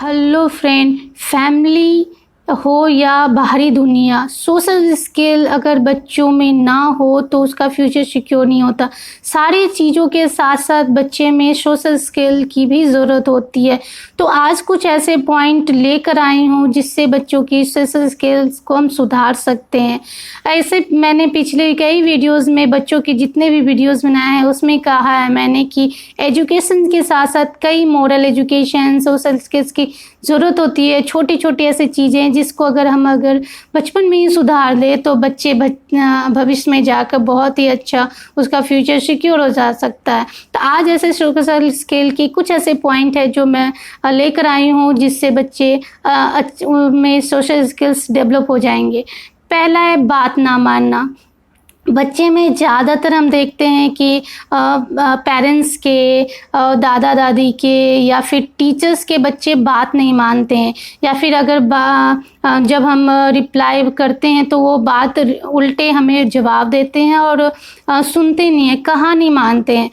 Hello friend, family हो या बाहरी दुनिया, सोशल स्किल अगर बच्चों में ना हो तो उसका फ्यूचर सिक्योर नहीं होता। सारी चीज़ों के साथ साथ बच्चे में सोशल स्किल की भी ज़रूरत होती है। तो आज कुछ ऐसे पॉइंट लेकर आई हूँ जिससे बच्चों की सोशल स्किल्स को हम सुधार सकते हैं। ऐसे मैंने पिछले कई वीडियोज़ में बच्चों के जितने भी वीडियोज़ बनाए हैं उसमें कहा है मैंने कि एजुकेशन के साथ साथ कई मॉरल एजुकेशन, सोशल स्किल्स की ज़रूरत होती है। छोटी छोटी ऐसी चीज़ें जिसको अगर बचपन में ही सुधार ले तो बच्चे भविष्य में जाकर बहुत ही अच्छा उसका फ्यूचर सिक्योर हो जा सकता है। तो आज ऐसे सोशल स्किल की कुछ ऐसे पॉइंट है जो मैं लेकर आई हूँ जिससे बच्चे में सोशल स्किल्स डेवलप हो जाएंगे। पहला है बात ना मानना। बच्चे में ज़्यादातर हम देखते हैं कि पेरेंट्स के, दादा दादी के या फिर टीचर्स के बच्चे बात नहीं मानते हैं, या फिर अगर जब हम रिप्लाई करते हैं तो वो बात उल्टे हमें जवाब देते हैं और सुनते नहीं हैं, कहा नहीं मानते हैं।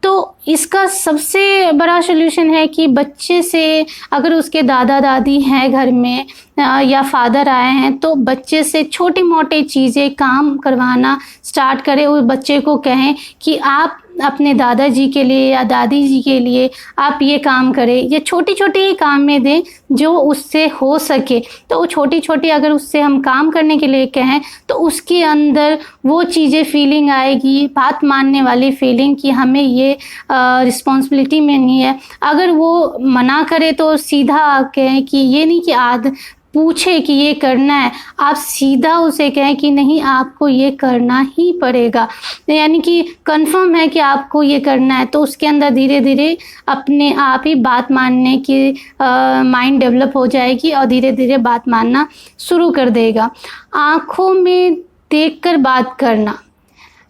तो इसका सबसे बड़ा सॉल्यूशन है कि बच्चे से अगर उसके दादा दादी हैं घर में या फादर आए हैं तो बच्चे से छोटी मोटी चीज़ें काम करवाना स्टार्ट करें। उस बच्चे को कहें कि आप अपने दादाजी के लिए या दादी जी के लिए आप ये काम करें, ये छोटी छोटी काम में दें जो उससे हो सके। तो वो छोटी छोटी अगर उससे हम काम करने के लिए कहें तो उसके अंदर वो चीज़ें फीलिंग आएगी, बात मानने वाली फीलिंग कि हमें ये रिस्पॉन्सिबिलिटी में नहीं है। अगर वो मना करे तो सीधा कहें कि ये नहीं कि पूछे कि ये करना है, आप सीधा उसे कहें कि नहीं आपको ये करना ही पड़ेगा, यानी कि कंफर्म है कि आपको ये करना है। तो उसके अंदर धीरे धीरे अपने आप ही बात मानने की माइंड डेवलप हो जाएगी और धीरे धीरे बात मानना शुरू कर देगा। आँखों में देखकर बात करना।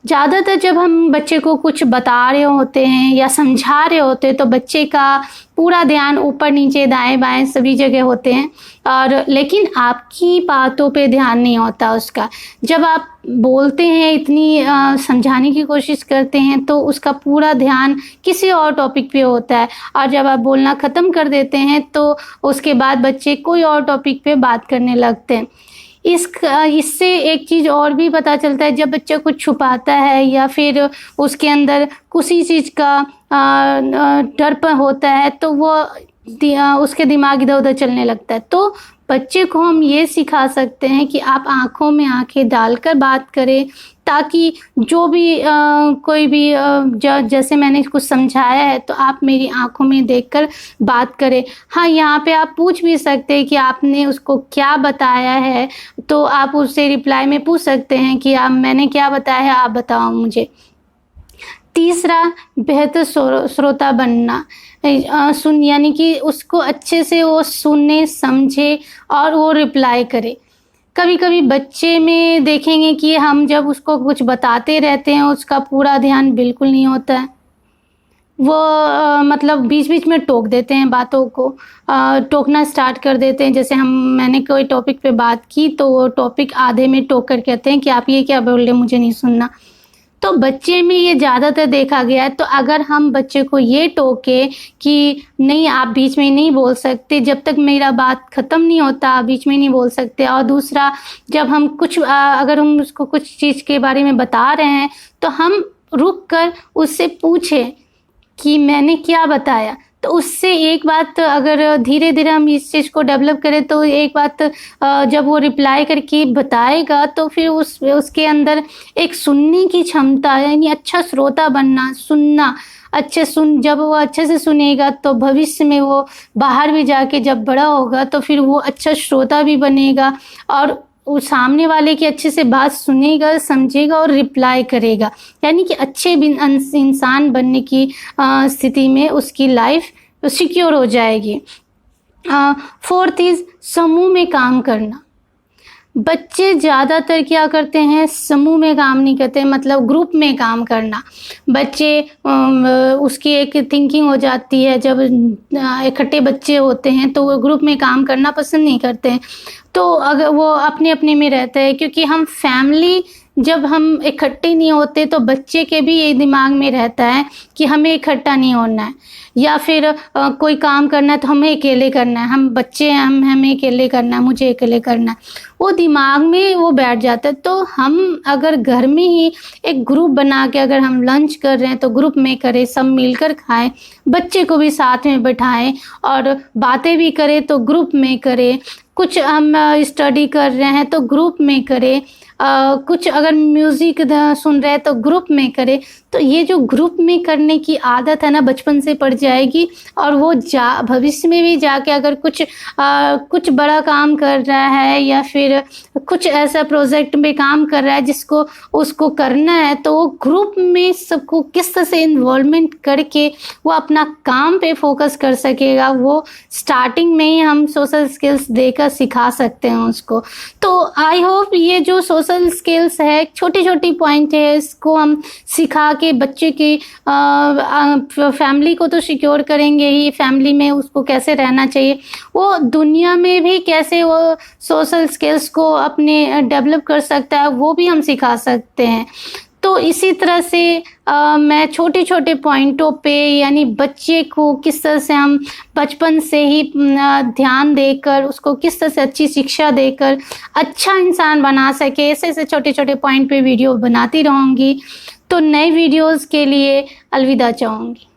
ज़्यादातर जब हम बच्चे को कुछ बता रहे होते हैं या समझा रहे होते हैं तो बच्चे का पूरा ध्यान ऊपर नीचे दाएं बाएं सभी जगह होते हैं, और लेकिन आपकी बातों पे ध्यान नहीं होता उसका। जब आप बोलते हैं, इतनी समझाने की कोशिश करते हैं तो उसका पूरा ध्यान किसी और टॉपिक पे होता है, और जब आप बोलना ख़त्म कर देते हैं तो उसके बाद बच्चे कोई और टॉपिक पे बात करने लगते हैं। इससे एक चीज़ और भी पता चलता है, जब बच्चा कुछ छुपाता है या फिर उसके अंदर किसी चीज़ का डर होता है तो वो उसके दिमाग इधर उधर चलने लगता है। तो बच्चे को हम ये सिखा सकते हैं कि आप आँखों में आँखें डालकर बात करें, ताकि जो भी कोई भी जैसे मैंने कुछ समझाया है तो आप मेरी आँखों में देखकर बात करें। हाँ, यहाँ पे आप पूछ भी सकते हैं कि आपने उसको क्या बताया है, तो आप उससे रिप्लाई में पूछ सकते हैं कि मैंने क्या बताया है, आप बताओ मुझे। तीसरा, बेहतर श्रोता बनना। यानी कि उसको अच्छे से वो सुने, समझे और वो रिप्लाई करे। कभी कभी बच्चे में देखेंगे कि हम जब उसको कुछ बताते रहते हैं उसका पूरा ध्यान बिल्कुल नहीं होता है। वो मतलब बीच बीच में टोक देते हैं, बातों को टोकना स्टार्ट कर देते हैं। जैसे मैंने कोई टॉपिक पे बात की तो वो टॉपिक आधे में टोक कर कहते हैं कि आप ये क्या बोल रहे, मुझे नहीं सुनना। तो बच्चे में ये ज़्यादातर देखा गया है। तो अगर हम बच्चे को ये टोके कि नहीं आप बीच में नहीं बोल सकते, जब तक मेरा बात ख़त्म नहीं होता आप बीच में नहीं बोल सकते। और दूसरा, जब हम अगर हम उसको कुछ चीज़ के बारे में बता रहे हैं तो हम रुक कर उससे पूछें कि मैंने क्या बताया। तो उससे एक बात, अगर धीरे धीरे हम इस चीज़ को डेवलप करें तो एक बात जब वो रिप्लाई करके बताएगा तो फिर उसके अंदर एक सुनने की क्षमता, यानी अच्छा श्रोता बनना, सुनना, जब वो अच्छे से सुनेगा तो भविष्य में वो बाहर भी जाके जब बड़ा होगा तो फिर वो अच्छा श्रोता भी बनेगा और वो सामने वाले की अच्छे से बात सुनेगा, समझेगा और रिप्लाई करेगा। यानी कि अच्छे इंसान बनने की स्थिति में उसकी लाइफ सिक्योर हो जाएगी। फोर्थ इज़ समूह में काम करना। बच्चे ज़्यादातर क्या करते हैं, समूह में काम नहीं करते, मतलब ग्रुप में काम करना। बच्चे उसकी एक थिंकिंग हो जाती है, जब इकट्ठे बच्चे होते हैं तो वो ग्रुप में काम करना पसंद नहीं करते हैं। तो अगर वो अपने अपने में रहते हैं, क्योंकि हम फैमिली जब हम इकट्ठे नहीं होते तो बच्चे के भी ये दिमाग में रहता है कि हमें इकट्ठा नहीं होना है, या फिर कोई काम करना है तो हमें अकेले करना है, हम बच्चे हैं, हमें अकेले करना है, मुझे अकेले करना है, वो दिमाग में वो बैठ जाता है। तो हम अगर घर में ही एक ग्रुप बना के अगर हम लंच कर रहे हैं तो ग्रुप में करें, सब मिलकर खाएं, बच्चे को भी साथ में बैठाएं और बातें भी करें तो ग्रुप में करें, कुछ हम स्टडी कर रहे हैं तो ग्रुप में करें, कुछ अगर म्यूज़िक सुन रहे हैं तो ग्रुप में करें। तो ये जो ग्रुप में करने की आदत है ना, बचपन से पड़ जाएगी और वो भविष्य में भी जाके अगर कुछ बड़ा काम कर रहा है या फिर कुछ ऐसा प्रोजेक्ट में काम कर रहा है जिसको उसको करना है, तो वो ग्रुप में सबको किस तरह से इन्वॉल्वमेंट करके वो अपना काम पे फोकस कर सकेगा, वो स्टार्टिंग में ही हम सोशल स्किल्स देकर सिखा सकते हैं उसको। तो आई होप ये जो सोशल स्किल्स है, छोटी छोटी पॉइंट है, इसको हम सिखा के बच्चे की फैमिली को तो सिक्योर करेंगे ही, फैमिली में उसको कैसे रहना चाहिए, वो दुनिया में भी कैसे वो सोशल स्किल्स को अपने डेवलप कर सकता है, वो भी हम सिखा सकते हैं। तो इसी तरह से मैं छोटे छोटे पॉइंटों पे, यानी बच्चे को किस तरह से हम बचपन से ही ध्यान देकर उसको किस तरह से अच्छी शिक्षा देकर अच्छा इंसान बना सके, ऐसे ऐसे छोटे छोटे पॉइंट पे वीडियो बनाती रहूँगी। तो नए वीडियोस के लिए अलविदा चाहूँगी।